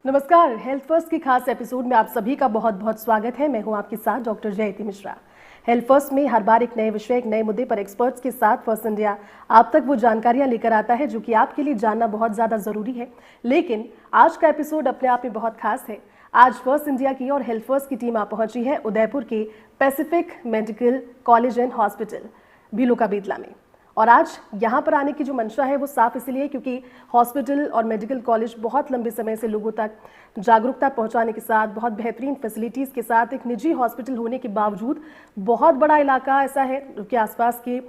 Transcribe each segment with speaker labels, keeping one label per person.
Speaker 1: नमस्कार, health first की खास एपिसोड में आप सभी का बहुत बहुत स्वागत है। मैं हूं आपके साथ डॉक्टर जयति मिश्रा। हेल्थ फर्स्ट में हर बार एक नए विषय, एक नए मुद्दे पर एक्सपर्ट्स के साथ फर्स्ट इंडिया आप तक वो जानकारियां लेकर आता है जो कि आपके लिए जानना बहुत ज़्यादा ज़रूरी है। लेकिन आज का एपिसोड अपने आप में बहुत खास है। आज फर्स्ट इंडिया की और हेल्थ फर्स्ट की टीम आ पहुंची है उदयपुर के Pacific medical college and hospital Bhilon ka Bedla में। और आज यहाँ पर आने की जो मंशा है वो साफ इसलिए क्योंकि हॉस्पिटल और मेडिकल कॉलेज बहुत लंबे समय से लोगों तक जागरूकता पहुँचाने के साथ, बहुत बेहतरीन फैसिलिटीज़ के साथ, एक निजी हॉस्पिटल होने के बावजूद बहुत बड़ा इलाका ऐसा है कि आसपास के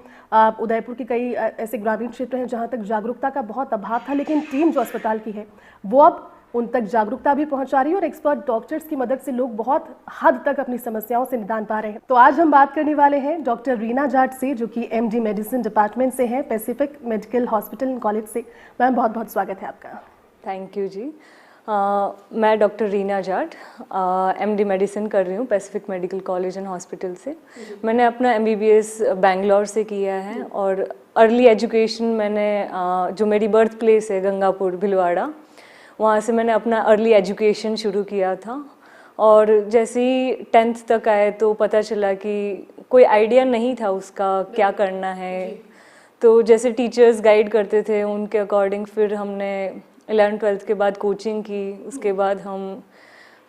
Speaker 1: उदयपुर के कई ऐसे ग्रामीण क्षेत्र हैं जहाँ तक जागरूकता का बहुत अभाव था। लेकिन टीम जो अस्पताल की है वो अब उन तक जागरूकता भी पहुंचा रही है और एक्सपर्ट डॉक्टर्स की मदद से लोग बहुत हद तक अपनी समस्याओं से निदान पा रहे हैं। तो आज हम बात करने वाले हैं डॉक्टर रीना जाट से, जो कि एमडी मेडिसिन डिपार्टमेंट से हैं, Pacific medical hospital and college से। मैम, बहुत बहुत स्वागत है आपका।
Speaker 2: थैंक यू जी। मैं doctor Reena Jat MD medicine कर रही हूँ Pacific medical college and hospital से। मैंने अपना एमबीबीएस बेंगलोर से किया है और अर्ली एजुकेशन मैंने जो मेरी बर्थ प्लेस है गंगापुर भिलवाड़ा, वहाँ से मैंने अपना अर्ली एजुकेशन शुरू किया था। और जैसे ही 10th तक आए तो पता चला कि कोई आइडिया नहीं था उसका क्या करना है। तो जैसे टीचर्स गाइड करते थे उनके अकॉर्डिंग फिर हमने 11th-12th के बाद कोचिंग की। उसके बाद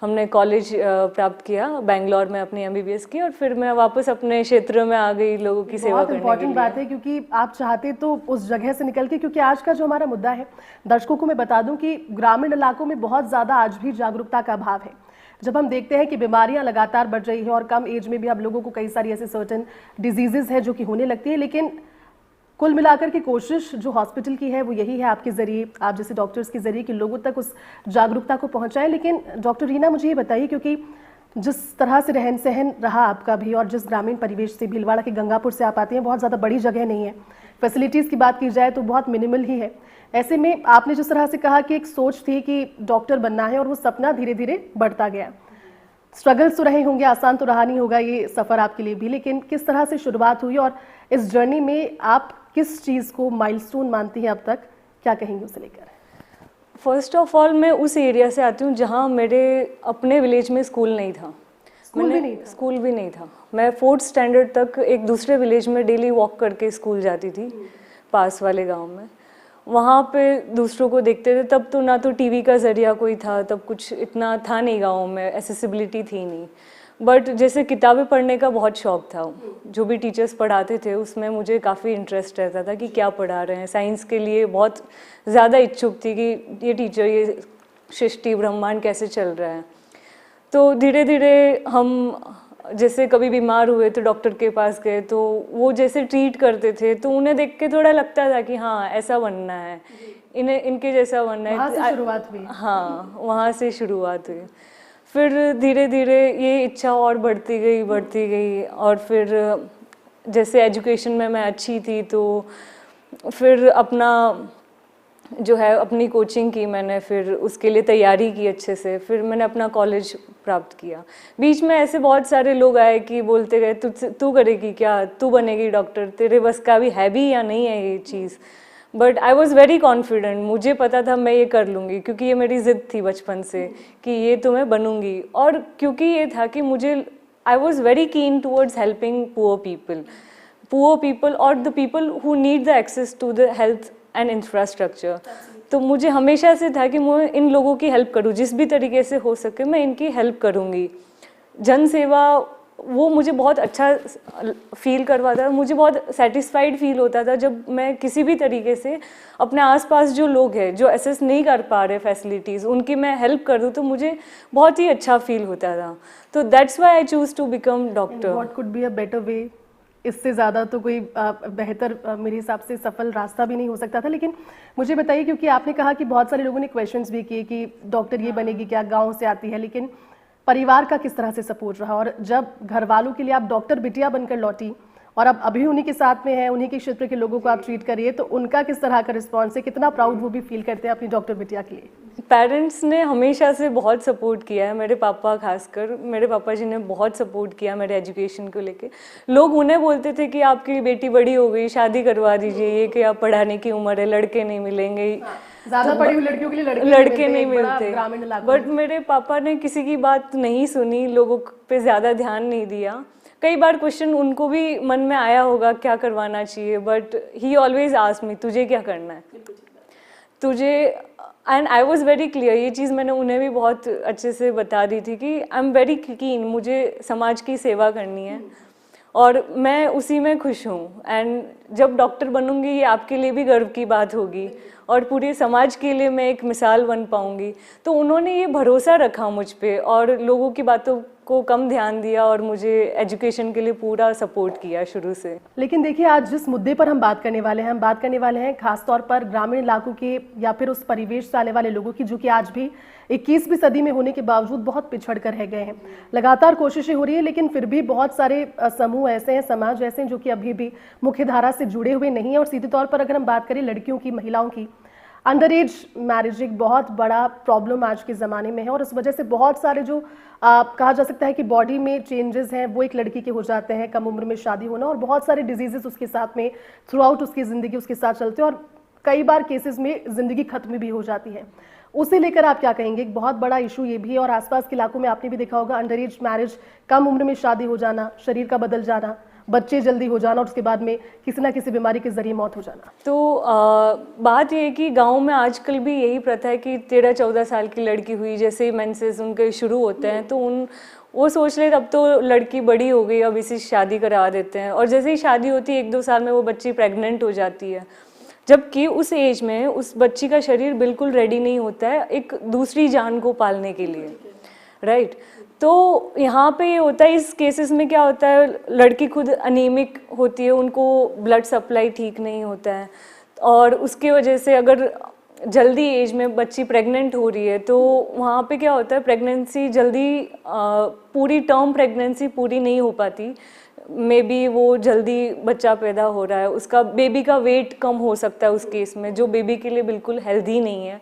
Speaker 2: हमने कॉलेज प्राप्त किया बेंगलोर में, अपनी एमबीबीएस की, और फिर मैं वापस अपने क्षेत्र में आ गई लोगों की सेवा करने के लिए। बहुत इंपॉर्टेंट बात
Speaker 1: है क्योंकि आप चाहते तो उस जगह से निकल के, क्योंकि आज का जो हमारा मुद्दा है, दर्शकों को मैं बता दूं कि ग्रामीण इलाकों में बहुत ज़्यादा आज भी जागरूकता का अभाव है। जब हम देखते हैं कि बीमारियां लगातार बढ़ रही है और कम एज में भी अब लोगों को कई सारी ऐसे सर्टेन डिजीजेज है जो कि होने लगती है, लेकिन कुल मिलाकर की कोशिश जो हॉस्पिटल की है वो यही है आपके ज़रिए, आप जैसे डॉक्टर्स के ज़रिए, कि लोगों तक उस जागरूकता को पहुंचाएं। लेकिन डॉक्टर रीना, मुझे ये बताइए, क्योंकि जिस तरह से रहन सहन रहा आपका भी और जिस ग्रामीण परिवेश से, भीलवाड़ा के गंगापुर से आप आते हैं, बहुत ज़्यादा बड़ी जगह नहीं है, फैसिलिटीज़ की बात की जाए तो बहुत मिनिमल ही है। ऐसे में आपने जिस तरह से कहा कि एक सोच थी कि डॉक्टर बनना है और वो सपना धीरे धीरे बढ़ता गया, स्ट्रगल्स तो रहे होंगे, आसान तो रहा नहीं होगा ये सफ़र आपके लिए भी, लेकिन किस तरह से शुरुआत हुई और इस जर्नी में आप किस चीज़ को माइलस्टोन मानती हैं अब तक, क्या कहेंगे उसे लेकर?
Speaker 2: फर्स्ट ऑफ ऑल मैं उस एरिया से आती हूँ जहाँ मेरे अपने विलेज में स्कूल नहीं था। स्कूल भी नहीं था। मैं 4th स्टैंडर्ड तक एक दूसरे विलेज में डेली वॉक करके स्कूल जाती थी, पास वाले गांव में। वहाँ पे दूसरों को देखते थे। तब तो ना तो टीवी का ज़रिया कोई था, तब कुछ इतना था नहीं, गाँव में एसेसिबिलिटी थी नहीं। बट जैसे किताबें पढ़ने का बहुत शौक़ था, जो भी टीचर्स पढ़ाते थे उसमें मुझे काफ़ी इंटरेस्ट रहता था कि क्या पढ़ा रहे हैं। साइंस के लिए बहुत ज़्यादा इच्छुक थी कि ये टीचर, ये सृष्टि ब्रह्मांड कैसे चल रहा है। तो धीरे धीरे हम जैसे कभी बीमार हुए तो डॉक्टर के पास गए, तो वो जैसे ट्रीट करते थे तो उन्हें देख के थोड़ा लगता था कि हाँ ऐसा बनना है, इन्हें इनके जैसा बनना है।
Speaker 1: वहाँ से शुरुआत हुई।
Speaker 2: हाँ, वहाँ से शुरुआत हुई। फिर धीरे धीरे ये इच्छा और बढ़ती गई और फिर जैसे एजुकेशन में मैं अच्छी थी तो फिर अपना जो है अपनी कोचिंग की मैंने, फिर उसके लिए तैयारी की अच्छे से, फिर मैंने अपना कॉलेज प्राप्त किया। बीच में ऐसे बहुत सारे लोग आए कि बोलते गए तू करेगी क्या, तू बनेगी डॉक्टर, तेरे बस का भी है भी या नहीं है ये चीज़। But I was very confident, मुझे पता था मैं ये कर लूँगी, क्योंकि ये मेरी ज़िद थी बचपन से कि ये तो मैं बनूँगी। और क्योंकि ये था कि मुझे, I was very keen towards helping poor people और the people who need the access to the health and infrastructure. तो मुझे हमेशा से था कि मैं इन लोगों की हेल्प करूँ, जिस भी तरीके से हो सके मैं इनकी हेल्प करूँगी। जन सेवा वो मुझे बहुत अच्छा फील करवाता था, मुझे बहुत सेटिस्फाइड फील होता था जब मैं किसी भी तरीके से अपने आसपास जो लोग हैं जो एसेस नहीं कर पा रहे फैसिलिटीज़, उनकी मैं हेल्प कर दूँ तो मुझे बहुत ही अच्छा फील होता था। तो that's why I choose to become doctor.
Speaker 1: What could be a better way, इससे ज़्यादा तो कोई बेहतर मेरे हिसाब से सफल रास्ता भी नहीं हो सकता था। लेकिन मुझे बताइए, क्योंकि आपने कहा कि बहुत सारे लोगों ने क्वेश्चंस भी किए कि डॉक्टर ये बनेगी क्या, गांव से आती है, लेकिन परिवार का किस तरह से सपोर्ट रहा, और जब घर वालों के लिए आप डॉक्टर बिटिया बनकर लौटी और अब अभी उन्हीं के साथ में है, उन्हीं के क्षेत्र के लोगों को आप ट्रीट करिए, तो उनका किस तरह का रिस्पॉन्स है, कितना प्राउड वो भी फील करते हैं अपनी डॉक्टर बिटिया के लिए?
Speaker 2: पेरेंट्स ने हमेशा से बहुत सपोर्ट किया है, मेरे पापा खासकर, मेरे पापा जी ने बहुत सपोर्ट किया मेरे एजुकेशन को लेके। लोग उन्हें बोलते थे कि आपकी बेटी बड़ी हो गई, शादी करवा दीजिए, ये कि आप पढ़ाने की उम्र है, लड़के नहीं मिलेंगे।
Speaker 1: ज्यादा पढ़ी हुई लड़कियों के लिए
Speaker 2: लड़के नहीं मिलते।
Speaker 1: ग्रामीण इलाकों
Speaker 2: बट मेरे पापा ने किसी की बात नहीं सुनी, लोगों पे ज़्यादा ध्यान नहीं दिया। कई बार क्वेश्चन उनको भी मन में आया होगा क्या करवाना चाहिए, but he always asked me तुझे क्या करना है, तुझे। And I was very clear, ये चीज़ मैंने उन्हें भी बहुत अच्छे से बता दी थी कि आई एम वेरी कीन, मुझे समाज की सेवा करनी है और मैं उसी में खुश हूँ। एंड जब डॉक्टर बनूंगी ये आपके लिए भी गर्व की बात होगी और पूरे समाज के लिए मैं एक मिसाल बन पाऊंगी। तो उन्होंने ये भरोसा रखा मुझ पे और लोगों की बातों को कम ध्यान दिया और मुझे एजुकेशन के लिए पूरा सपोर्ट किया शुरू से।
Speaker 1: लेकिन देखिए, आज जिस मुद्दे पर हम बात करने वाले हैं, हम बात करने वाले हैं खासतौर पर ग्रामीण इलाकों के या फिर उस परिवेश से आने वाले लोगों की जो कि आज भी 21वीं सदी में होने के बावजूद बहुत पिछड़ कर रह गए हैं। लगातार कोशिशें हो रही है, लेकिन फिर भी बहुत सारे समूह ऐसे हैं, समाज ऐसे हैं जो कि अभी भी मुख्य धारा से जुड़े हुए नहीं है। और सीधे तौर पर अगर हम बात करें लड़कियों की, महिलाओं की, अंडर एज मैरिज एक बहुत बड़ा प्रॉब्लम आज के ज़माने में है और इस वजह से बहुत सारे जो कहा जा सकता है कि बॉडी में चेंजेस हैं वो एक लड़की के हो जाते हैं, कम उम्र में शादी होना और बहुत सारे डिजीजेस उसके साथ में थ्रू आउट उसकी ज़िंदगी उसके साथ चलते हैं और कई बार केसेस में ज़िंदगी खत्म भी हो जाती है। उसे लेकर आप क्या कहेंगे? एक बहुत बड़ा इशू ये भी है और आसपास के इलाकों में आपने भी देखा होगा अंडर एज मैरिज, कम उम्र में शादी हो जाना, शरीर का बदल जाना, बच्चे जल्दी हो जाना और उसके बाद में किसी ना किसी बीमारी के जरिए मौत हो जाना।
Speaker 2: तो बात ये है कि गांव में आजकल भी यही प्रथा है कि 13-14 साल की लड़की हुई जैसे ही मेंसेस उनके शुरू होते हैं तो वो सोच रहे अब तो लड़की बड़ी हो गई, अब इसी शादी करा देते हैं और जैसे ही शादी होती है 1-2 साल में वो बच्ची प्रेग्नेंट हो जाती है, जबकि उस एज में उस बच्ची का शरीर बिल्कुल रेडी नहीं होता है एक दूसरी जान को पालने के लिए, राइट। तो यहाँ पे ये होता है, इस केसेस में क्या होता है, लड़की खुद अनीमिक होती है, उनको ब्लड सप्लाई ठीक नहीं होता है और उसकी वजह से अगर जल्दी एज में बच्ची प्रेग्नेंट हो रही है तो वहाँ पे क्या होता है, प्रेगनेंसी जल्दी पूरी टर्म प्रेगनेंसी पूरी नहीं हो पाती, मे बी वो जल्दी बच्चा पैदा हो रहा है, उसका बेबी का वेट कम हो सकता है उस केस में, जो बेबी के लिए बिल्कुल हेल्दी नहीं है।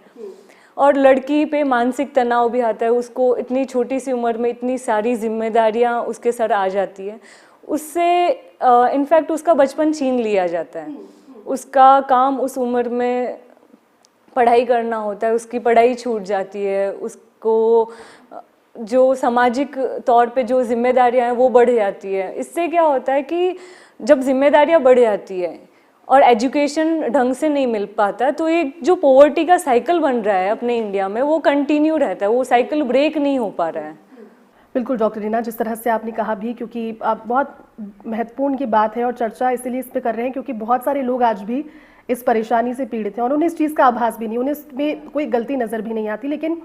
Speaker 2: और लड़की पे मानसिक तनाव भी आता है, उसको इतनी छोटी सी उम्र में इतनी सारी जिम्मेदारियां उसके सर आ जाती है, उससे इनफैक्ट उसका बचपन छीन लिया जाता है, उसका काम उस उम्र में पढ़ाई करना होता है, उसकी पढ़ाई छूट जाती है, उसको जो सामाजिक तौर पे जो जिम्मेदारियां हैं वो बढ़ जाती है। इससे क्या होता है कि जब जिम्मेदारियां बढ़ जाती है और एजुकेशन ढंग से नहीं मिल पाता तो एक जो पॉवर्टी का साइकिल बन रहा है अपने इंडिया में वो कंटिन्यू रहता है, वो साइकिल ब्रेक नहीं हो पा रहा है।
Speaker 1: बिल्कुल डॉक्टर रीना, जिस तरह से आपने कहा भी, क्योंकि आप बहुत महत्वपूर्ण की बात है और चर्चा इसलिए इस पे कर रहे हैं क्योंकि बहुत सारे लोग आज भी इस परेशानी से पीड़ित हैं और उन्हें इस चीज़ का आभास भी नहीं, उन्हें इसमें कोई गलती नज़र भी नहीं आती। लेकिन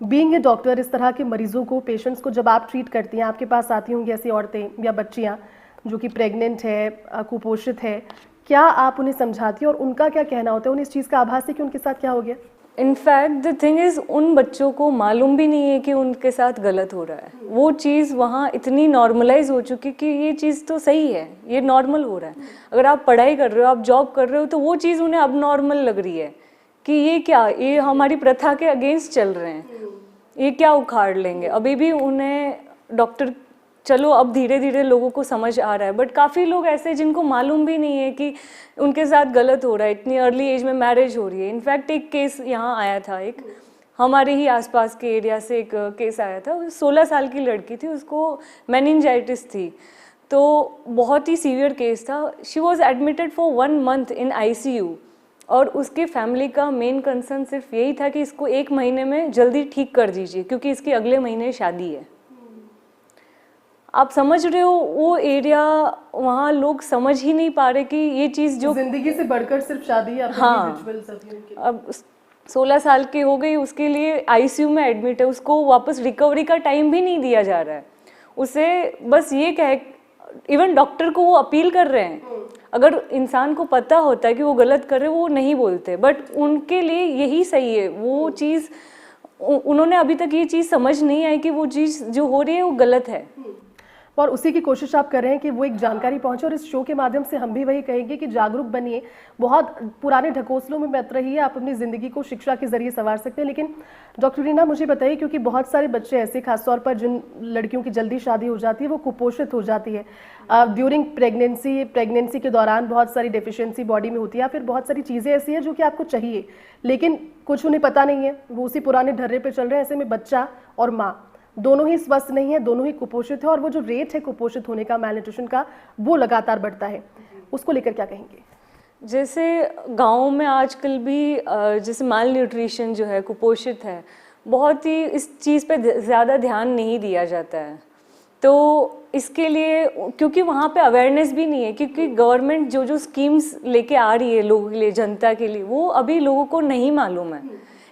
Speaker 1: बीइंग ए डॉक्टर, इस तरह के मरीजों को, पेशेंट्स को जब आप ट्रीट करती हैं, आपके पास आती होंगी ऐसी औरतें या बच्चियाँ जो कि प्रेग्नेंट है, कुपोषित है, क्या आप उन्हें समझाती हैं और उनका क्या कहना होता है? उन्हें इस चीज़ का आभास है कि उनके साथ क्या हो गया?
Speaker 2: इनफैक्ट द थिंग इज़, उन बच्चों को मालूम भी नहीं है कि उनके साथ गलत हो रहा है, वो चीज़ वहाँ इतनी नॉर्मलाइज हो चुकी कि ये चीज़ तो सही है, ये नॉर्मल हो रहा है। अगर आप पढ़ाई कर रहे हो, आप जॉब कर रहे हो, तो वो चीज़ उन्हें अब नॉर्मल लग रही है कि ये क्या, ये हमारी प्रथा के अगेंस्ट चल रहे हैं, ये क्या उखाड़ लेंगे। अभी भी उन्हें डॉक्टर, चलो अब धीरे धीरे लोगों को समझ आ रहा है, बट काफ़ी लोग ऐसे जिनको मालूम भी नहीं है कि उनके साथ गलत हो रहा है, इतनी अर्ली एज में मैरिज हो रही है। इनफैक्ट एक केस यहाँ आया था, एक हमारे ही आसपास के एरिया से एक केस आया था, 16 साल की लड़की थी, उसको मेनिंजाइटिस थी, तो बहुत ही सीवियर केस था। She was admitted for 1 month in ICU और उसके फैमिली का मेन कंसर्न सिर्फ यही था कि इसको 1 महीने में जल्दी ठीक कर दीजिए क्योंकि इसकी अगले महीने शादी है। आप समझ रहे हो, वो एरिया, वहाँ लोग समझ ही नहीं पा रहे कि ये चीज़ जो
Speaker 1: जिंदगी से बढ़कर सिर्फ शादी है।
Speaker 2: हाँ, अब 16 साल की हो गई, उसके लिए ICU में एडमिट है, उसको वापस रिकवरी का टाइम भी नहीं दिया जा रहा है। उसे बस ये कह, इवन डॉक्टर को वो अपील कर रहे हैं, अगर इंसान को पता होता है कि वो गलत कर रहे, वो नहीं बोलते, बट उनके लिए यही सही है। वो चीज़ उन्होंने अभी तक ये चीज़ समझ नहीं आई कि वो चीज़ जो हो रही है वो गलत है।
Speaker 1: और उसी की कोशिश आप कर रहे हैं कि वो एक जानकारी पहुंचे, और इस शो के माध्यम से हम भी वही कहेंगे कि जागरूक बनिए। बहुत पुराने ढकोसलों में मत रहिए, आप अपनी ज़िंदगी को शिक्षा के जरिए संवार सकते हैं। लेकिन डॉक्टर रीना, मुझे बताइए, क्योंकि बहुत सारे बच्चे ऐसे, खासतौर पर जिन लड़कियों की जल्दी शादी हो जाती है, वो कुपोषित हो जाती है ड्यूरिंग प्रेगनेंसी के दौरान बहुत सारी डेफिशिएंसी बॉडी में होती है, या फिर बहुत सारी चीज़ें ऐसी हैं जो कि आपको चाहिए लेकिन कुछ उन्हें पता नहीं है, वो उसी पुराने ढर्रे पे चल रहे हैं। ऐसे में बच्चा और माँ दोनों ही स्वस्थ नहीं है, दोनों ही कुपोषित है, और वो जो रेट है कुपोषित होने का, मैलन्यूट्रिशन का, वो लगातार बढ़ता है। उसको लेकर क्या कहेंगे?
Speaker 2: जैसे गाँव में आजकल भी जैसे माल न्यूट्रिशन जो है, कुपोषित है, बहुत ही इस चीज़ पे ज़्यादा ध्यान नहीं दिया जाता है। तो इसके लिए, क्योंकि वहाँ पे अवेयरनेस भी नहीं है, क्योंकि गवर्नमेंट जो जो स्कीम्स लेके आ रही है लोगों के लिए, जनता के लिए, वो अभी लोगों को नहीं मालूम है।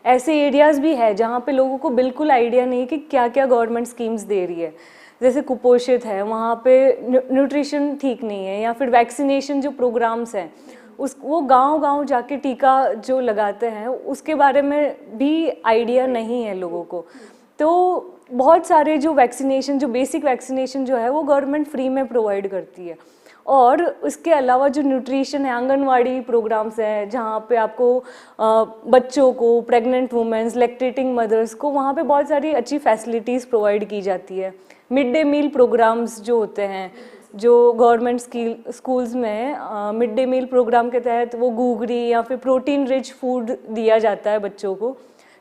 Speaker 2: ऐसे एरियाज़ भी है जहाँ पे लोगों को बिल्कुल आइडिया नहीं है कि क्या क्या गवर्नमेंट स्कीम्स दे रही है। जैसे कुपोषित है, वहाँ पे न्यूट्रिशन ठीक नहीं है, या फिर वैक्सीनेशन जो प्रोग्राम्स हैं वो गांव-गांव जाके टीका जो लगाते हैं उसके बारे में भी आइडिया नहीं है लोगों को। तो बहुत सारे जो वैक्सीनेशन, जो बेसिक वैक्सीनेशन जो है वो गवर्नमेंट फ्री में प्रोवाइड करती है। और इसके अलावा जो न्यूट्रिशन है, आंगनवाड़ी प्रोग्राम्स हैं जहाँ पे आपको बच्चों को, प्रेग्नेंट वुमेन्स, लैक्टेटिंग मदर्स को वहाँ पे बहुत सारी अच्छी फैसिलिटीज़ प्रोवाइड की जाती है। मिड डे मील प्रोग्राम्स जो होते हैं, जो गवर्नमेंट स्कूल्स में मिड डे मील प्रोग्राम के तहत वो घूगरी या फिर प्रोटीन रिच फूड दिया जाता है बच्चों को।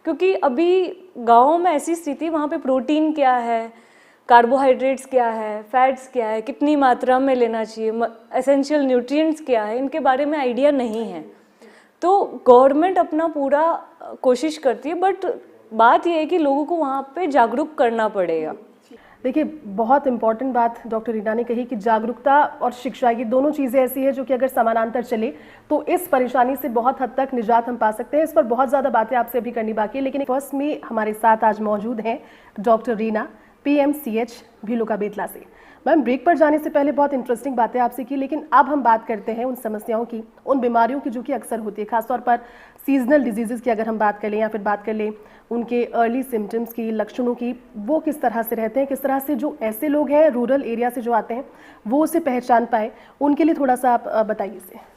Speaker 2: क्योंकि अभी गाँव में ऐसी स्थिति, वहाँ पे प्रोटीन क्या है, कार्बोहाइड्रेट्स क्या है, फैट्स क्या है, कितनी मात्रा में लेना चाहिए, एसेंशियल न्यूट्रिएंट्स क्या है, इनके बारे में आइडिया नहीं है। तो गवर्नमेंट अपना पूरा कोशिश करती है, बट बात यह है कि लोगों को वहाँ पे जागरूक करना पड़ेगा।
Speaker 1: देखिए, बहुत इंपॉर्टेंट बात डॉक्टर रीना ने कही कि जागरूकता और शिक्षा, ये दोनों चीज़ें ऐसी है जो कि अगर समानांतर चले तो इस परेशानी से बहुत हद तक निजात हम पा सकते हैं। इस पर बहुत ज़्यादा बातें आपसे अभी करनी बाकी है, लेकिन फर्स्ट में हमारे साथ आज मौजूद हैं डॉक्टर रीना, PMCH भीलुका बेतला से। मैम, ब्रेक पर जाने से पहले बहुत इंटरेस्टिंग बातें आपसे की, लेकिन अब हम बात करते हैं उन समस्याओं की, उन बीमारियों की जो कि अक्सर होती है, खासतौर पर सीजनल डिजीज़ की अगर हम बात कर लें, या फिर बात कर लें उनके अर्ली सिम्टम्स की, लक्षणों की, वो किस तरह से रहते हैं, किस तरह से जो ऐसे लोग हैं रूरल एरिया से जो आते हैं वो उसे पहचान पाए, उनके लिए थोड़ा सा आप बताइए इसे।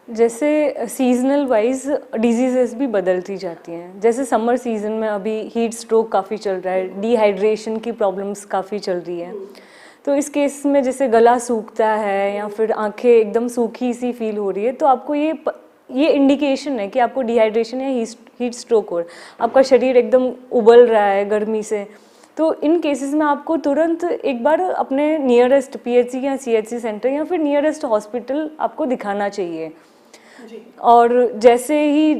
Speaker 2: जैसे सीजनल वाइज डिजीज़ेस भी बदलती जाती हैं। जैसे समर सीजन में अभी हीट स्ट्रोक काफ़ी चल रहा है, डिहाइड्रेशन की प्रॉब्लम्स काफ़ी चल रही है। तो इस केस में जैसे गला सूखता है या फिर आंखें एकदम सूखी सी फील हो रही है, तो आपको ये इंडिकेशन है कि आपको डिहाइड्रेशन या हीट स्ट्रोक हो रहा है, आपका शरीर एकदम उबल रहा है गर्मी से। तो इन केसेस में आपको तुरंत एक बार अपने नियरेस्ट PHC या CHC सेंटर या फिर नियरेस्ट हॉस्पिटल आपको दिखाना चाहिए। और जैसे ही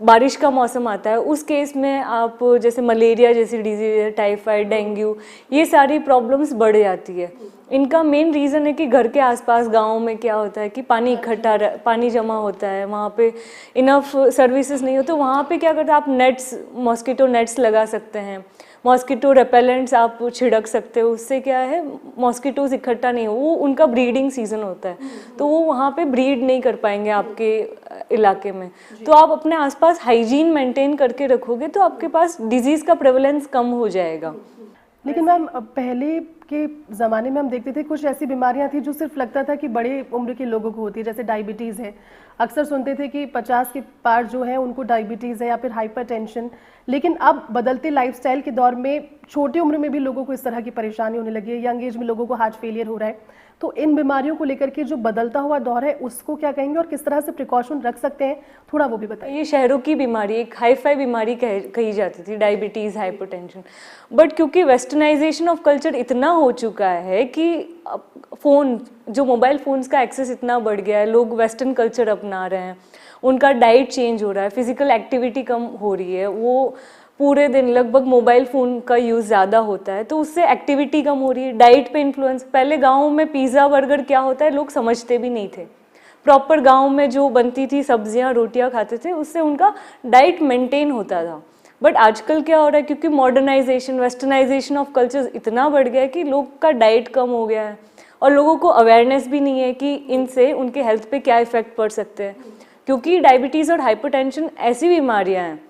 Speaker 2: बारिश का मौसम आता है, उस केस में आप जैसे मलेरिया जैसी डिजीज, टाइफाइड, डेंगू, ये सारी प्रॉब्लम्स बढ़ जाती है। इनका मेन रीज़न है कि घर के आसपास गाँव में क्या होता है कि पानी जमा होता है, वहाँ पे इनफ सर्विसेज नहीं होते। तो वहाँ पे क्या करते हैं, आप नेट्स, मॉस्किटो नेट्स लगा सकते हैं, मॉस्किटो रेपेलेंट्स आप छिड़क सकते हो। उससे क्या है, मॉस्किटोज इकट्ठा नहीं हो, वो उनका ब्रीडिंग सीजन होता है, तो वो वहाँ पे ब्रीड नहीं कर पाएंगे आपके इलाके में। तो आप अपने आसपास हाइजीन मेंटेन करके रखोगे तो आपके पास डिजीज़ का प्रेवलेंस कम हो जाएगा।
Speaker 1: लेकिन मैम, पहले के ज़माने में हम देखते थे कुछ ऐसी बीमारियां थी जो सिर्फ लगता था कि बड़े उम्र के लोगों को होती है, जैसे डायबिटीज़ है। अक्सर सुनते थे कि 50 के पार जो है उनको डायबिटीज़ है, या फिर हाइपरटेंशन। लेकिन अब बदलते लाइफस्टाइल के दौर में छोटी उम्र में भी लोगों को इस तरह की परेशानी होने लगी है, यंग एज में लोगों को हार्ट फेलियर हो रहा है। तो इन बीमारियों को लेकर के जो बदलता हुआ दौर है उसको क्या कहेंगे, और किस तरह से प्रिकॉशन रख सकते हैं, थोड़ा वो भी बताइए। ये
Speaker 2: शहरों की बीमारी, एक हाई-फाई बीमारी कही जाती थी, डायबिटीज़, हाइपरटेंशन। बट क्योंकि वेस्टर्नाइजेशन ऑफ कल्चर इतना हो चुका है कि फ़ोन, जो मोबाइल फ़ोन्स का एक्सेस इतना बढ़ गया है, लोग वेस्टर्न कल्चर अपना रहे हैं, उनका डाइट चेंज हो रहा है, फिजिकल एक्टिविटी कम हो रही है, वो पूरे दिन लगभग मोबाइल फ़ोन का यूज़ ज़्यादा होता है, तो उससे एक्टिविटी कम हो रही है, डाइट पे इन्फ्लुएंस। पहले गाँव में पिज़्ज़ा बर्गर क्या होता है लोग समझते भी नहीं थे। प्रॉपर गाँव में जो बनती थी सब्जियां, रोटियां खाते थे, उससे उनका डाइट मेंटेन होता था। बट आजकल क्या हो रहा है, क्योंकि मॉडर्नाइजेशन, वेस्टर्नाइजेशन ऑफ कल्चर इतना बढ़ गया है कि लोग का डाइट कम हो गया है, और लोगों को अवेयरनेस भी नहीं है कि इनसे उनके हेल्थ पे क्या इफ़ेक्ट पड़ सकते हैं। क्योंकि डायबिटीज़ और हाइपरटेंशन ऐसी बीमारियाँ हैं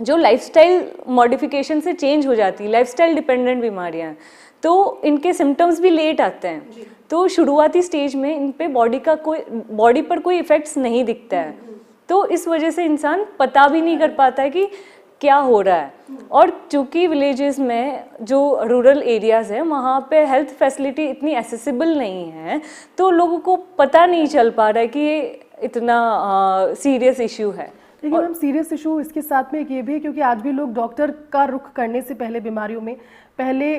Speaker 2: जो लाइफस्टाइल मॉडिफिकेशन से चेंज हो जाती है, लाइफस्टाइल डिपेंडेंट बीमारियां हैं। तो इनके सिम्टम्स भी लेट आते हैं। तो शुरुआती स्टेज में इन पे बॉडी पर कोई इफेक्ट्स नहीं दिखता है, तो इस वजह से इंसान पता भी नहीं कर पाता है कि क्या हो रहा है। और चूंकि विलेजेस में जो रूरल एरियाज़ है वहाँ पे हेल्थ फैसिलिटी इतनी एसेसिबल नहीं है, तो लोगों को पता नहीं चल पा रहा है कि ये इतना सीरियस इशू है।
Speaker 1: लेकिन मैम सीरियस इशू इसके साथ में एक ये भी है क्योंकि आज भी लोग डॉक्टर का रुख करने से पहले बीमारियों में पहले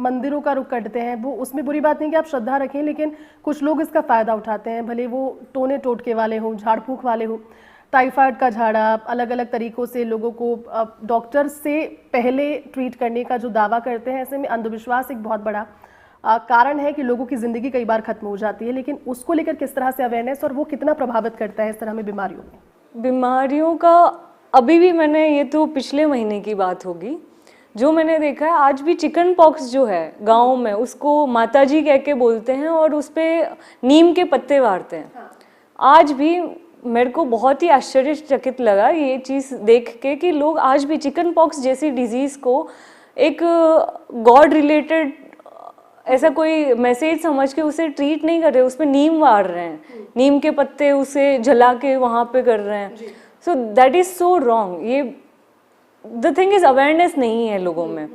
Speaker 1: मंदिरों का रुख करते हैं। वो उसमें बुरी बात नहीं कि आप श्रद्धा रखें, लेकिन कुछ लोग इसका फ़ायदा उठाते हैं, भले वो टोने टोटके वाले हों, झाड़ फूँक वाले हों। टाइफाइड का झाड़ा, अलग अलग तरीक़ों से लोगों को डॉक्टर से पहले ट्रीट करने का जो दावा करते हैं, ऐसे में अंधविश्वास एक बहुत बड़ा कारण है कि लोगों की ज़िंदगी कई बार ख़त्म हो जाती है। लेकिन उसको लेकर किस तरह से अवेयरनेस और वो कितना प्रभावित करता है इस तरह में
Speaker 2: बीमारियों का अभी भी मैंने, ये तो पिछले महीने की बात होगी, जो मैंने देखा है आज भी चिकन पॉक्स जो है गाँव में उसको माताजी कह के बोलते हैं और उस पर नीम के पत्ते वारते हैं। आज भी मेरे को बहुत ही आश्चर्यचकित लगा ये चीज़ देख के कि लोग आज भी चिकन पॉक्स जैसी डिजीज़ को एक गॉड रिलेटेड ऐसा कोई मैसेज समझ के उसे ट्रीट नहीं कर रहे, उस पर नीम वार रहे हैं, नीम के पत्ते उसे जला के वहाँ पे कर रहे हैं। So that is so wrong. ये द थिंग इज़ अवेयरनेस नहीं है लोगों में।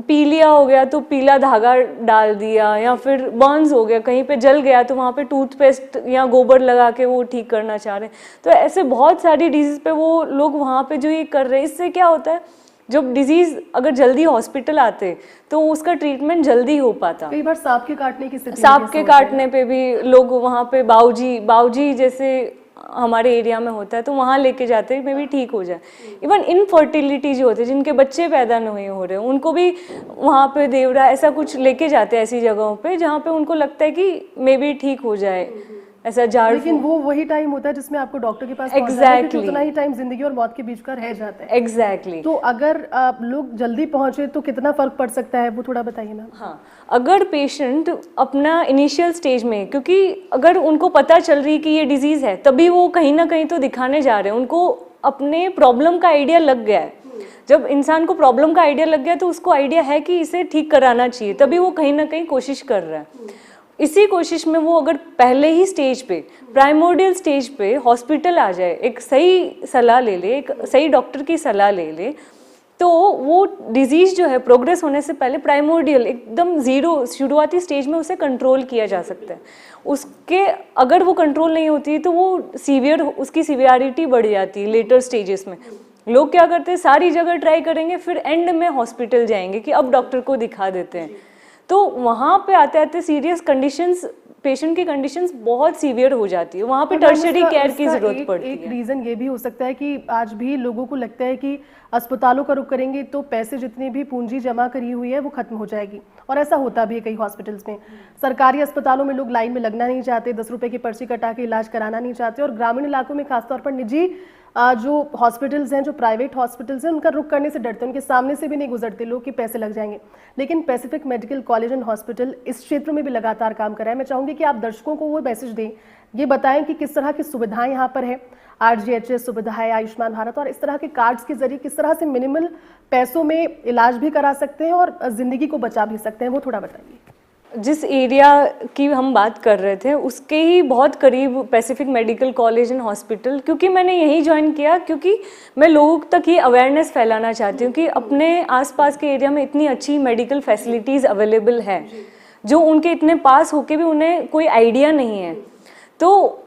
Speaker 2: पीलिया हो गया तो पीला धागा डाल दिया, या फिर बर्न्स हो गया, कहीं पे जल गया तो वहाँ पे टूथपेस्ट या गोबर लगा के वो ठीक करना चाह रहे हैं। तो ऐसे बहुत सारी डिजीज़ पे वो लोग वहाँ पे जो ये कर रहे हैं, इससे क्या होता है, जब डिजीज़ अगर जल्दी हॉस्पिटल आते तो उसका ट्रीटमेंट जल्दी हो पाता।
Speaker 1: कई बार सांप के काटने की स्थिति,
Speaker 2: सांप के काटने पे भी लोग वहाँ पे बाऊजी जैसे हमारे एरिया में होता है तो वहाँ लेके जाते हैं, मे भी ठीक हो जाए। इवन इनफर्टिलिटी जो होते हैं, जिनके बच्चे पैदा नहीं हो रहे, उनको भी वहाँ पे देवरा ऐसा कुछ लेके जाते हैं ऐसी जगहों पे जहाँ पे उनको लगता है कि मे भी ठीक हो जाए, ऐसा झाड़।
Speaker 1: लेकिन वो वही टाइम होता है जिसमें आपको डॉक्टर के पास
Speaker 2: एग्जैक्टली
Speaker 1: उतना ही टाइम जिंदगी और मौत के बीच का रह जाता है।
Speaker 2: एग्जैक्टली।
Speaker 1: तो अगर लोग जल्दी पहुंचे तो कितना फर्क पड़ सकता है, वो थोड़ा बताइए मैम।
Speaker 2: हाँ, अगर पेशेंट अपना इनिशियल स्टेज में, क्योंकि अगर उनको पता चल रही कि ये डिजीज़ है तभी वो कहीं ना कहीं तो दिखाने जा रहे हैं, उनको अपने प्रॉब्लम का आइडिया लग गया है। जब इंसान को प्रॉब्लम का आइडिया लग गया तो उसको आइडिया है कि इसे ठीक कराना चाहिए, तभी वो कहीं ना कहीं कोशिश कर रहा है। इसी कोशिश में वो अगर पहले ही स्टेज पे, प्राइमोर्डियल स्टेज पे हॉस्पिटल आ जाए, एक सही सलाह ले ले, एक सही डॉक्टर की सलाह ले ले, तो वो डिजीज़ जो है प्रोग्रेस होने से पहले प्राइमोर्डियल एकदम ज़ीरो शुरुआती स्टेज में उसे कंट्रोल किया जा सकता है। उसके अगर वो कंट्रोल नहीं होती तो वो उसकी सीवियरिटी बढ़ जाती है लेटर स्टेजेस में। लोग क्या करते हैं, सारी जगह ट्राई करेंगे, फिर एंड में हॉस्पिटल जाएंगे कि अब डॉक्टर को दिखा देते हैं। तो वहाँ पे आते आते सीरियस कंडीशंस, पेशेंट की कंडीशंस बहुत सीवियर हो जाती है, वहाँ पे टर्शियरी केयर की जरूरत पड़ती है।
Speaker 1: एक रीज़न ये भी हो सकता है कि आज भी लोगों को लगता है कि अस्पतालों का रुख करेंगे तो पैसे जितनी भी पूंजी जमा करी हुई है वो खत्म हो जाएगी, और ऐसा होता भी है कई हॉस्पिटल्स में। सरकारी अस्पतालों में लोग लाइन में लगना नहीं चाहते, 10 रुपए की पर्ची कटा के इलाज कराना नहीं चाहते, और ग्रामीण इलाकों में खासतौर पर निजी जो हॉस्पिटल्स हैं, जो प्राइवेट हॉस्पिटल्स हैं, उनका रुख करने से डरते हैं, उनके सामने से भी नहीं गुजरते लोग कि पैसे लग जाएंगे। लेकिन Pacific medical college and hospital इस क्षेत्र में भी लगातार काम कर रहा है। मैं चाहूँगी कि आप दर्शकों को वो मैसेज दें, ये बताएं कि किस तरह की सुविधाएं यहाँ पर है, RGHS सुविधा है, आयुष्मान भारत, और इस तरह के कार्ड्स के जरिए किस तरह से मिनिमल पैसों में इलाज भी करा सकते हैं और ज़िंदगी को बचा भी सकते हैं, वो थोड़ा बताइए।
Speaker 2: जिस एरिया की हम बात कर रहे थे उसके ही बहुत करीब Pacific medical college and hospital, क्योंकि मैंने यही ज्वाइन किया क्योंकि मैं लोगों तक ये अवेयरनेस फैलाना चाहती हूँ कि अपने आसपास के एरिया में इतनी अच्छी मेडिकल फैसिलिटीज़ अवेलेबल है जो उनके इतने पास होके भी उन्हें कोई आइडिया नहीं है। तो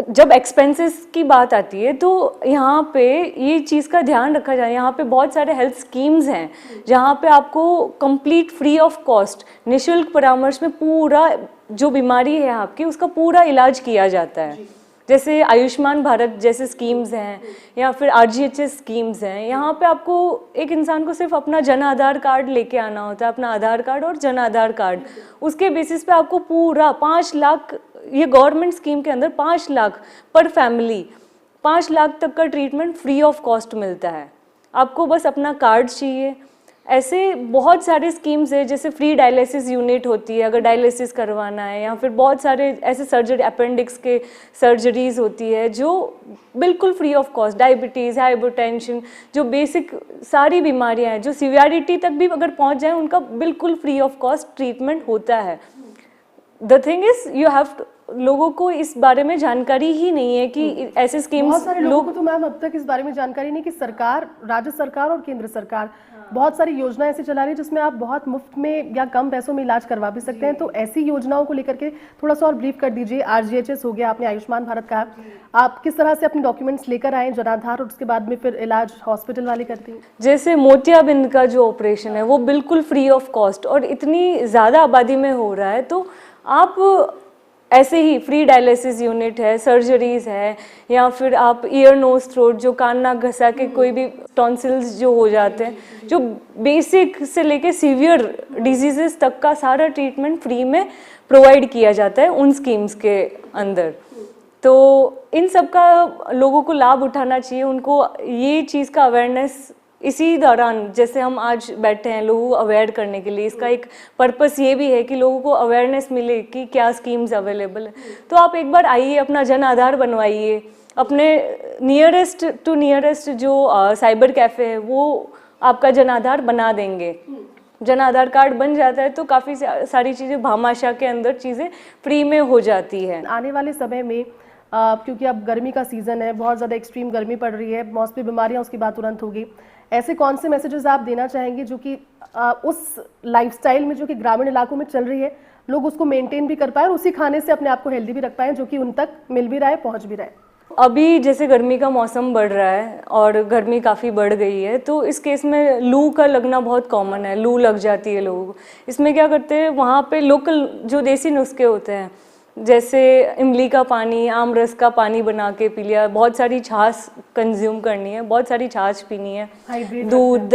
Speaker 2: जब एक्सपेंसेस की बात आती है तो यहाँ पे ये चीज़ का ध्यान रखा जाए। यहाँ पे बहुत सारे हेल्थ स्कीम्स हैं जहाँ पे आपको कंप्लीट फ्री ऑफ कॉस्ट निःशुल्क परामर्श में पूरा जो बीमारी है आपकी उसका पूरा इलाज किया जाता है। जैसे आयुष्मान भारत जैसे स्कीम्स हैं या फिर RGHS स्कीम्स हैं। यहाँ पे आपको एक इंसान को सिर्फ अपना जन आधार कार्ड लेके आना होता है, अपना आधार कार्ड और जन आधार कार्ड, उसके बेसिस पे आपको पूरा 5 लाख, ये गवर्नमेंट स्कीम के अंदर 5 लाख पर फैमिली, 5 लाख तक का ट्रीटमेंट फ्री ऑफ कॉस्ट मिलता है। आपको बस अपना कार्ड चाहिए, ऐसे बहुत सारे स्कीम्स है, जैसे फ्री डायलिसिस यूनिट होती है अगर डायलिसिस करवाना है, या फिर बहुत सारे ऐसे सर्जरी, अपेंडिक्स के सर्जरीज होती है जो बिल्कुल free of cost, diabetes, hypertension, जो बेसिक सारी बीमारियां हैं जो सीवियरिटी तक भी अगर पहुंच जाए उनका बिल्कुल फ्री ऑफ कॉस्ट ट्रीटमेंट होता है। The thing is you have लोगों को इस बारे में जानकारी ही नहीं है कि ऐसे स्कीम्स,
Speaker 1: बहुत सारे लोगों को तो मैम अब तक इस बारे में जानकारी नहीं कि सरकार, राज्य सरकार और केंद्र सरकार बहुत सारी योजनाएं ऐसी चला रही है जिसमें आप बहुत मुफ्त में या कम पैसों में इलाज करवा भी सकते हैं। तो ऐसी योजनाओं को लेकर के थोड़ा सा और ब्रीफ कर दीजिए। RGHS हो गया, आपने आयुष्मान भारत कहा, आप किस तरह से अपने डॉक्यूमेंट्स लेकर आए जनाधार, और उसके बाद में फिर इलाज हॉस्पिटल वाले करते हैं?
Speaker 2: जैसे मोतियाबिंद का जो ऑपरेशन है वो बिल्कुल फ्री ऑफ कॉस्ट और इतनी ज़्यादा आबादी में हो रहा है, तो आप ऐसे ही फ्री डायलिसिस यूनिट है, सर्जरीज है, या फिर आप ईयर नोज थ्रोट, जो कान नाक घसा के कोई भी टॉन्सिल्स जो हो जाते हैं, जो बेसिक से लेके सीवियर डिजीजेस तक का सारा ट्रीटमेंट फ्री में प्रोवाइड किया जाता है उन स्कीम्स के अंदर। तो इन सब का लोगों को लाभ उठाना चाहिए, उनको ये चीज़ का अवेयरनेस इसी दौरान, जैसे हम आज बैठे हैं लोगों को अवेयर करने के लिए, इसका एक पर्पस ये भी है कि लोगों को अवेयरनेस मिले कि क्या स्कीम्स अवेलेबल है। तो आप एक बार आइए, अपना जन आधार बनवाइए, अपने नियरेस्ट टू नियरेस्ट जो साइबर कैफ़े है वो आपका जन आधार बना देंगे। जन आधार कार्ड बन जाता है तो काफ़ी सारी चीज़ें भामाशाह के अंदर चीज़ें फ्री में हो जाती है।
Speaker 1: आने वाले समय में क्योंकि अब गर्मी का सीज़न है, बहुत ज़्यादा एक्सट्रीम गर्मी पड़ रही है, मौसमी बीमारियां उसकी बात तुरंत होगी, ऐसे कौन से मैसेजेस आप देना चाहेंगे जो कि उस लाइफस्टाइल में जो कि ग्रामीण इलाकों में चल रही है, लोग उसको मेंटेन भी कर पाए और उसी खाने से अपने आप को हेल्दी भी रख पाए जो कि उन तक मिल भी रहा है, पहुंच भी रहा है?
Speaker 2: अभी जैसे गर्मी का मौसम बढ़ रहा है और गर्मी काफ़ी बढ़ गई है, तो इस केस में लू का लगना बहुत कॉमन है, लू लग जाती है लोगों को। इसमें क्या करते हैं, वहाँ पे लोकल जो देसी नुस्खे होते हैं, जैसे इमली का पानी, आम रस का पानी बना के पी लिया, बहुत सारी छाछ कंज्यूम करनी है, बहुत सारी छाछ पीनी है, दूध,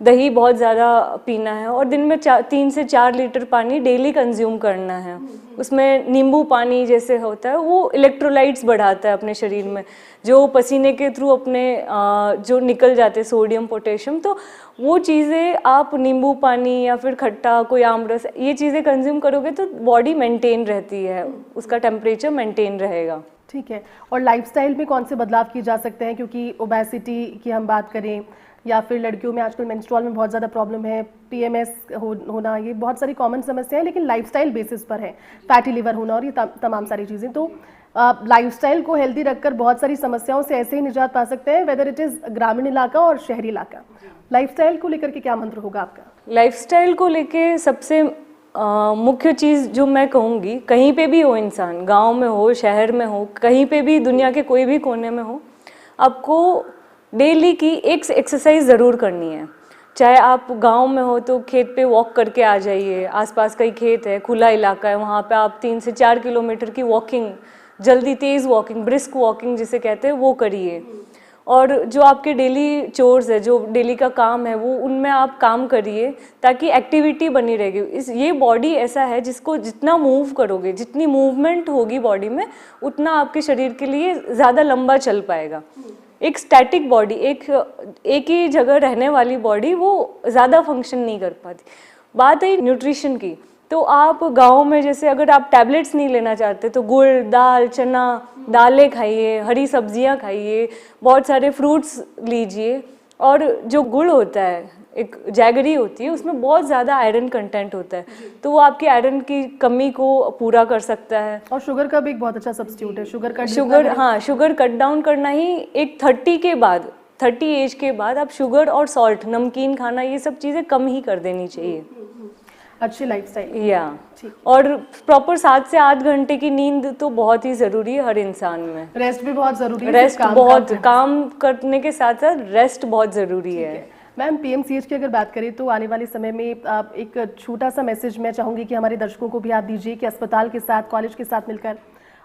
Speaker 2: दही बहुत ज़्यादा पीना है, और दिन में 3 से 4 लीटर पानी डेली कंज्यूम करना है। उसमें नींबू पानी जैसे होता है वो इलेक्ट्रोलाइट्स बढ़ाता है अपने शरीर में, जो पसीने के थ्रू अपने जो निकल जाते हैं सोडियम, पोटेशियम, तो वो चीज़ें आप नींबू पानी या फिर खट्टा, कोई आम रस, ये चीज़ें कंज्यूम करोगे तो बॉडी मेंटेन रहती है, उसका टेम्परेचर मेंटेन रहेगा।
Speaker 1: ठीक है। और लाइफस्टाइल में कौन से बदलाव किए जा सकते हैं, क्योंकि ओबेसिटी की हम बात करें या फिर लड़कियों में आजकल मेंस्ट्रुअल में बहुत ज़्यादा प्रॉब्लम है, PMS होना, ये बहुत सारी कॉमन समस्याएं, लेकिन लाइफस्टाइल बेसिस पर है, फैटी लिवर होना और ये तमाम सारी चीज़ें। तो लाइफस्टाइल को हेल्दी रखकर बहुत सारी समस्याओं से ऐसे ही निजात पा सकते हैं, वेदर इट इज़ ग्रामीण इलाका और शहरी इलाका। लाइफस्टाइल को लेकर के क्या मंत्र होगा आपका?
Speaker 2: लाइफस्टाइल को लेके सबसे मुख्य चीज़ जो मैं कहूँगी, कहीं पे भी हो इंसान, गांव में हो, शहर में हो, कहीं पे भी दुनिया के कोई भी कोने में हो, आपको डेली की एक एक्सरसाइज ज़रूर करनी है। चाहे आप गांव में हो तो खेत पे वॉक करके आ जाइए, आसपास कई खेत है, खुला इलाका है, वहाँ पे आप 3 से 4 किलोमीटर की वॉकिंग, जल्दी तेज़ वॉकिंग, ब्रिस्क वॉकिंग जिसे कहते हैं, वो करिए। और जो आपके डेली चोर्स है, जो डेली का काम है, वो उनमें आप काम करिए ताकि एक्टिविटी बनी रहेगी। ये बॉडी ऐसा है जिसको जितना मूव करोगे, जितनी मूवमेंट होगी बॉडी में, उतना आपके शरीर के लिए ज़्यादा लंबा चल पाएगा। एक स्टैटिक बॉडी, एक ही जगह रहने वाली बॉडी, वो ज़्यादा फंक्शन नहीं कर पाती। बात है न्यूट्रिशन की, तो आप गाँव में जैसे अगर आप टैबलेट्स नहीं लेना चाहते तो गुड़, दाल, चना, दालें खाइए, हरी सब्जियां खाइए, बहुत सारे फ्रूट्स लीजिए। और जो गुड़ होता है, एक जैगरी होती है, उसमें बहुत ज़्यादा आयरन कंटेंट होता है, तो वो आपकी आयरन की कमी को पूरा कर सकता है।
Speaker 1: और शुगर का भी एक बहुत अच्छा सब्स्टिट्यूट है,
Speaker 2: शुगर कट डाउन करना ही एक 30 एज के बाद आप शुगर और सॉल्ट, नमकीन खाना, ये सब चीज़ें कम ही कर देनी चाहिए।
Speaker 1: अच्छी लाइफस्टाइल,
Speaker 2: या और प्रॉपर 7 से 8 घंटे की नींद तो बहुत ही ज़रूरी है हर इंसान में।
Speaker 1: रेस्ट भी बहुत ज़रूरी है।
Speaker 2: रेस्ट काम करने के साथ साथ रेस्ट बहुत ज़रूरी है।
Speaker 1: मैम, PMCH की अगर बात करें तो आने वाले समय में आप एक छोटा सा मैसेज मैं चाहूँगी कि हमारे दर्शकों को भी आप दीजिए कि अस्पताल के साथ, कॉलेज के साथ मिलकर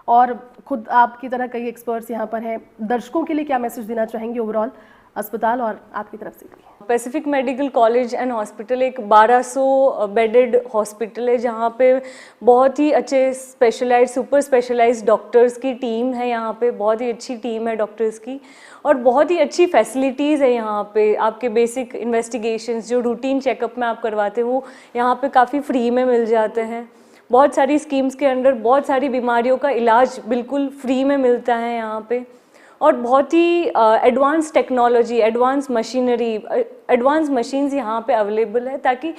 Speaker 1: और खुद आपकी तरह कई एक्सपर्ट्स यहाँ पर हैं, दर्शकों के लिए क्या मैसेज देना चाहेंगे ओवरऑल अस्पताल और आपकी तरफ से भी?
Speaker 2: Pacific medical college and hospital एक 1200 बेडेड हॉस्पिटल है जहाँ पे बहुत ही अच्छे स्पेशलाइज्ड सुपर स्पेशलाइज्ड डॉक्टर्स की टीम है। यहाँ पे बहुत ही अच्छी टीम है डॉक्टर्स की और बहुत ही अच्छी फैसिलिटीज़ है यहाँ पे। आपके बेसिक इन्वेस्टिगेशंस जो रूटीन चेकअप में आप करवाते हो यहाँ पे काफ़ी फ्री में मिल जाते हैं। बहुत सारी स्कीम्स के अंडर बहुत सारी बीमारियों का इलाज बिल्कुल फ्री में मिलता है यहाँ पे और बहुत ही advance technology, advance machinery, advance machines यहाँ पे अवेलेबल है ताकि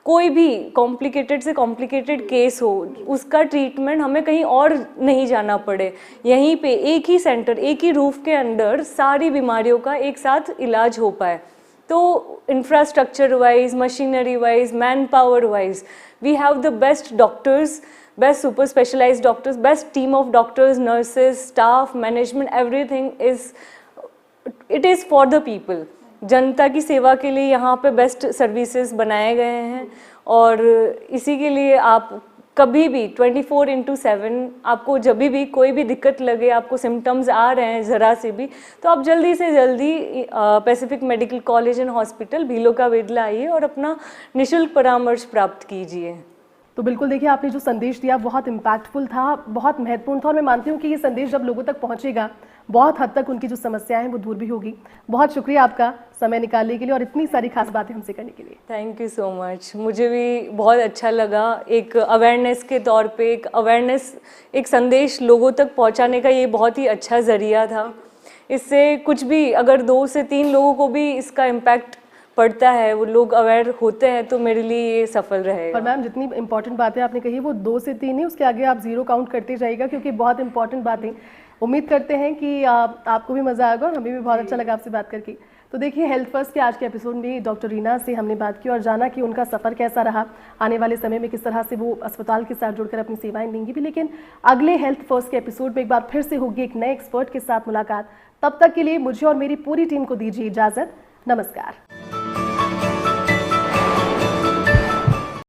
Speaker 2: कोई भी कॉम्प्लिकेटेड से कॉम्प्लिकेटेड केस हो उसका ट्रीटमेंट हमें कहीं और नहीं जाना पड़े। यहीं पे एक ही सेंटर, एक ही रूफ के अंदर सारी बीमारियों का एक साथ इलाज हो पाए। तो infrastructure wise, machinery wise, man power wise we have the best doctors, best super specialized doctors, best team of doctors, nurses, staff, management, everything it is for the people। जनता की सेवा के लिए यहाँ पे बेस्ट सर्विसेज बनाए गए हैं और इसी के लिए आप कभी भी 24/7 आपको जब भी कोई भी दिक्कत लगे, आपको सिम्टम्स आ रहे हैं ज़रा से भी, तो आप जल्दी से जल्दी pacific medical college and hospital भीलोका वेदला आइए और अपना निःशुल्क परामर्श प्राप्त कीजिए।
Speaker 1: तो बिल्कुल देखिए, आपने जो संदेश दिया बहुत इम्पैक्टफुल था, बहुत महत्वपूर्ण था और मैं मानती हूँ कि ये संदेश जब लोगों तक पहुँचेगा बहुत हद तक उनकी जो समस्याएं हैं वो दूर भी होगी। बहुत शुक्रिया आपका समय निकालने के लिए और इतनी सारी खास बातें हमसे करने के लिए।
Speaker 2: Thank you so much. मुझे भी बहुत अच्छा लगा। एक अवेयरनेस के तौर पे एक संदेश लोगों तक पहुँचाने का ये बहुत ही अच्छा ज़रिया था। इससे कुछ भी अगर 2 से 3 लोगों को भी इसका इम्पैक्ट पड़ता है, वो लोग अवेयर होते हैं, तो मेरे लिए ये सफल रहेगा।
Speaker 1: और मैम जितनी इंपॉर्टेंट बातें आपने कही वो 2 से 3 नहीं, उसके आगे आप 0 काउंट करते जाइएगा क्योंकि बहुत इंपॉर्टेंट बातें। उम्मीद करते हैं कि आपको भी मज़ा आएगा और हमें भी बहुत अच्छा लगा आपसे बात करके। तो देखिए, हेल्थ फर्स्ट के आज के एपिसोड में डॉक्टर रीना से हमने बात की और जाना कि उनका सफ़र कैसा रहा, आने वाले समय में किस तरह से वो अस्पताल के साथ जुड़कर अपनी सेवाएं देंगी भी। लेकिन अगले हेल्थ फर्स्ट के एपिसोड में एक बार फिर से होगी एक नए एक्सपर्ट के साथ मुलाकात। तब तक के लिए मुझे और मेरी पूरी टीम को दीजिए इजाज़त। नमस्कार।